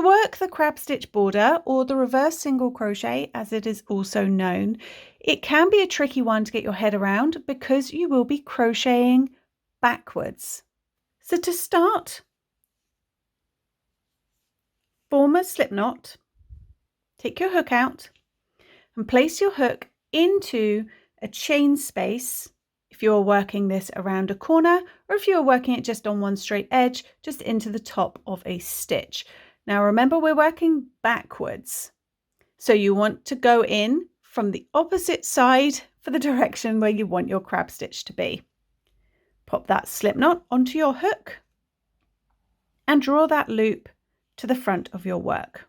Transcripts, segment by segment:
work the crab stitch border, or the reverse single crochet as it is also known, it can be a tricky one to get your head around because you will be crocheting backwards. So to start, form a slip knot, take your hook out and place your hook into a chain space if you're working this around a corner, or if you're working it just on one straight edge, just into the top of a stitch. Now remember, we're working backwards, so you want to go in from the opposite side for the direction where you want your crab stitch to be. Pop that slip knot onto your hook and draw that loop to the front of your work.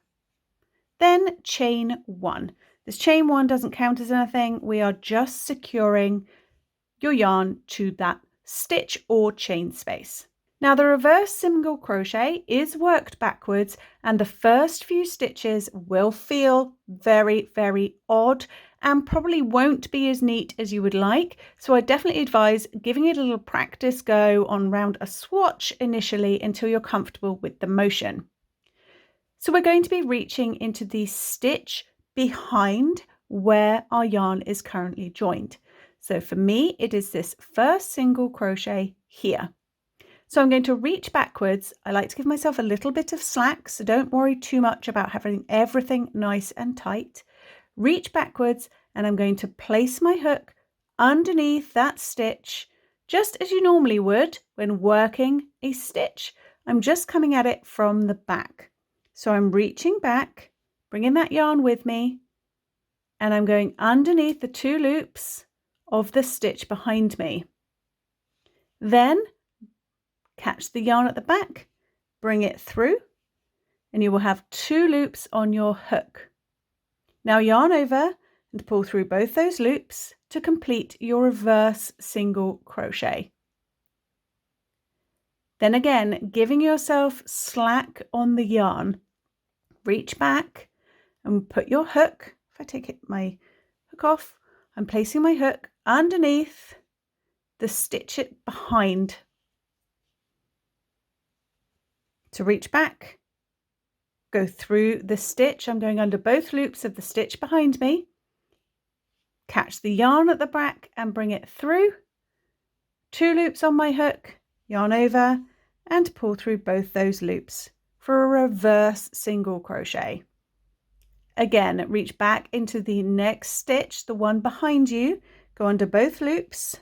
Then chain one. This chain one doesn't count as anything. We are just securing your yarn to that stitch or chain space. Now the reverse single crochet is worked backwards, and the first few stitches will feel very, very odd and probably won't be as neat as you would like. So I definitely advise giving it a little practice go on round a swatch initially until you're comfortable with the motion. So we're going to be reaching into the stitch behind where our yarn is currently joined. So for me, it is this first single crochet here. So I'm going to reach backwards. I like to give myself a little bit of slack, so don't worry too much about having everything nice and tight. Reach backwards, and I'm going to place my hook underneath that stitch, just as you normally would when working a stitch. I'm just coming at it from the back. So I'm reaching back, bringing that yarn with me, and I'm going underneath the two loops of the stitch behind me. Then catch the yarn at the back, bring it through, and you will have two loops on your hook. Now yarn over and pull through both those loops to complete your reverse single crochet. Then again, giving yourself slack on the yarn, reach back and put your hook, if I take my hook off, I'm placing my hook underneath the stitch it behind. To reach back, go through the stitch. I'm going under both loops of the stitch behind me. Catch the yarn at the back and bring it through. Two loops on my hook, yarn over, and pull through both those loops for a reverse single crochet. Again, reach back into the next stitch, the one behind you, go under both loops,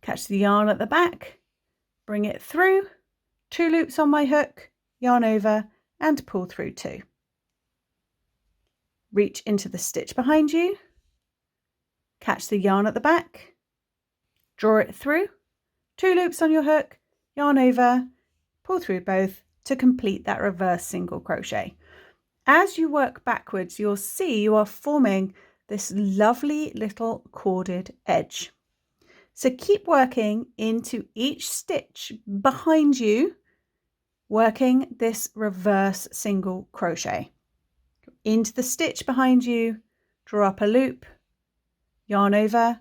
catch the yarn at the back, bring it through, two loops on my hook, yarn over, and pull through two. Reach into the stitch behind you, catch the yarn at the back, draw it through, two loops on your hook, yarn over, pull through both to complete that reverse single crochet. As you work backwards, you'll see you are forming this lovely little corded edge. So keep working into each stitch behind you, working this reverse single crochet. Into the stitch behind you, draw up a loop, yarn over,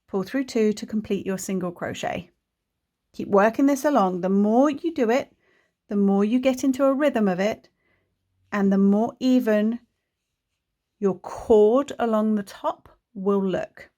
pull through two to complete your single crochet. Keep working this along. The more you do it, the more you get into a rhythm of it, and the more even your cord along the top will look.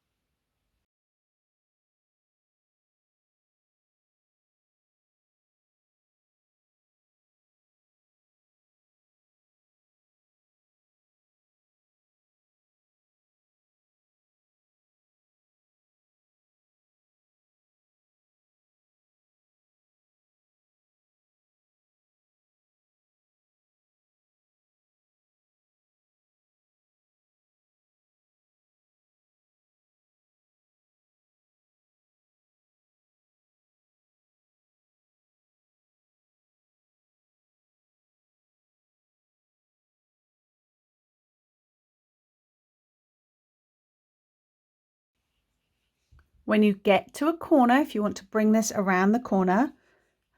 When you get to a corner, if you want to bring this around the corner,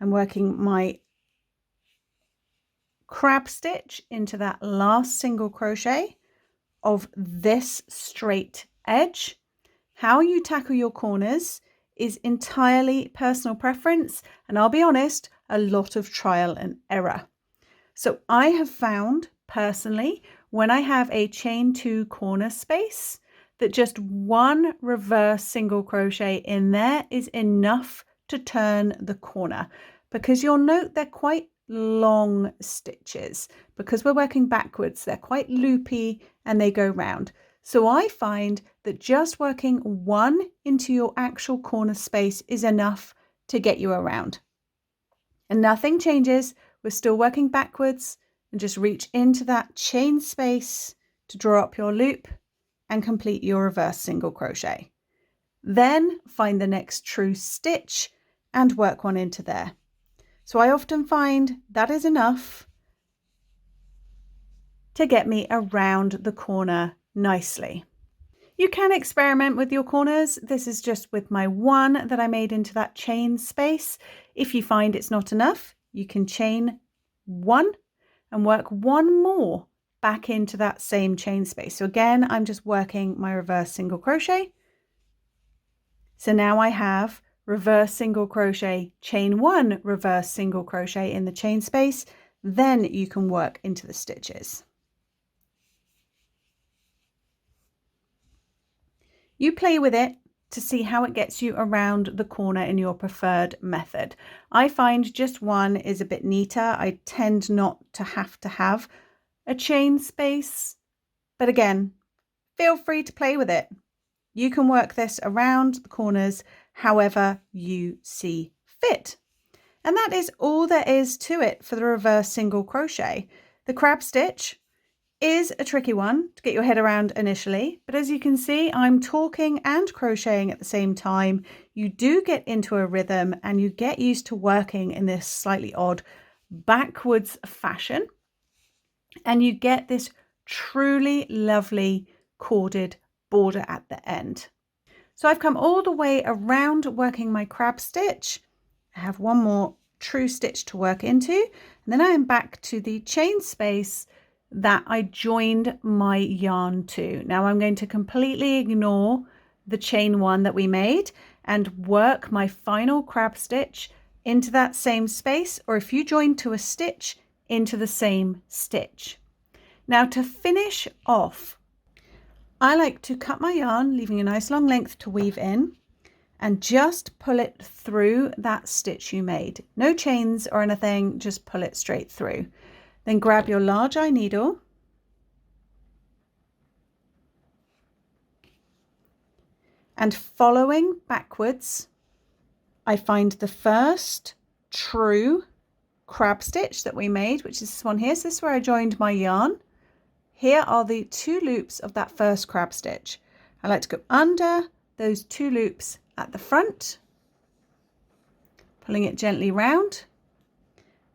I'm working my crab stitch into that last single crochet of this straight edge. How you tackle your corners is entirely personal preference, and I'll be honest, a lot of trial and error. So I have found personally, when I have a chain 2 corner space, that just one reverse single crochet in there is enough to turn the corner, because you'll note they're quite long stitches. Because we're working backwards, they're quite loopy and they go round. So I find that just working one into your actual corner space is enough to get you around. And nothing changes. We're still working backwards, and just reach into that chain space to draw up your loop and complete your reverse single crochet. Then find the next true stitch and work one into there. So I often find that is enough to get me around the corner nicely. You can experiment with your corners. This is just with my one that I made into that chain space. If you find it's not enough, you can chain one and work one more back into that same chain space. So again, I'm just working my reverse single crochet. So now I have reverse single crochet, chain one, reverse single crochet in the chain space. Then you can work into the stitches. You play with it to see how it gets you around the corner in your preferred method. I find just one is a bit neater. I tend not to have a chain space, but again, feel free to play with it. You can work this around the corners however you see fit. And that is all there is to it for the reverse single crochet. The crab stitch is a tricky one to get your head around initially, but as you can see, I'm talking and crocheting at the same time. You do get into a rhythm and you get used to working in this slightly odd backwards fashion, and you get this truly lovely corded border at the end. So I've come all the way around working my crab stitch. I have one more true stitch to work into, and then I am back to the chain space that I joined my yarn to. Now I'm going to completely ignore the chain one that we made and work my final crab stitch into that same space, or if you join to a stitch, into the same stitch. Now to finish off, I like to cut my yarn, leaving a nice long length to weave in, and just pull it through that stitch you made. No chains or anything, just pull it straight through. Then grab your large eye needle and following backwards, I find the first true crab stitch that we made, which is this one here. So this is where I joined my yarn. Here are the 2 loops of that first crab stitch. I like to go under those 2 loops at the front, pulling it gently round.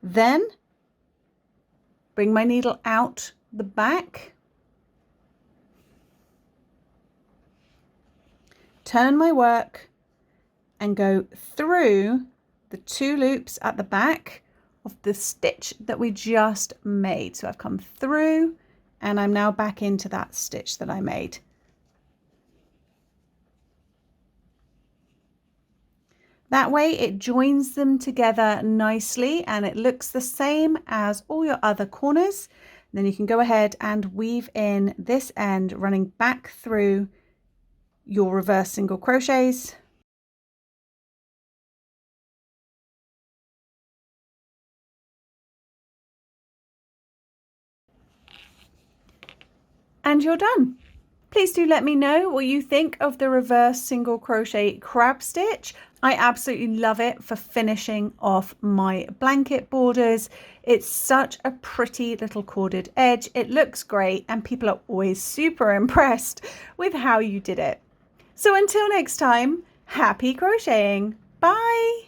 Then bring my needle out the back, turn my work and go through the 2 loops at the back of the stitch that we just made. So I've come through and I'm now back into that stitch that I made. That way it joins them together nicely and it looks the same as all your other corners. And then you can go ahead and weave in this end, running back through your reverse single crochets. And you're done. Please do let me know what you think of the reverse single crochet crab stitch. I absolutely love it for finishing off my blanket borders. It's such a pretty little corded edge. It looks great and people are always super impressed with how you did it. So until next time, happy crocheting. Bye.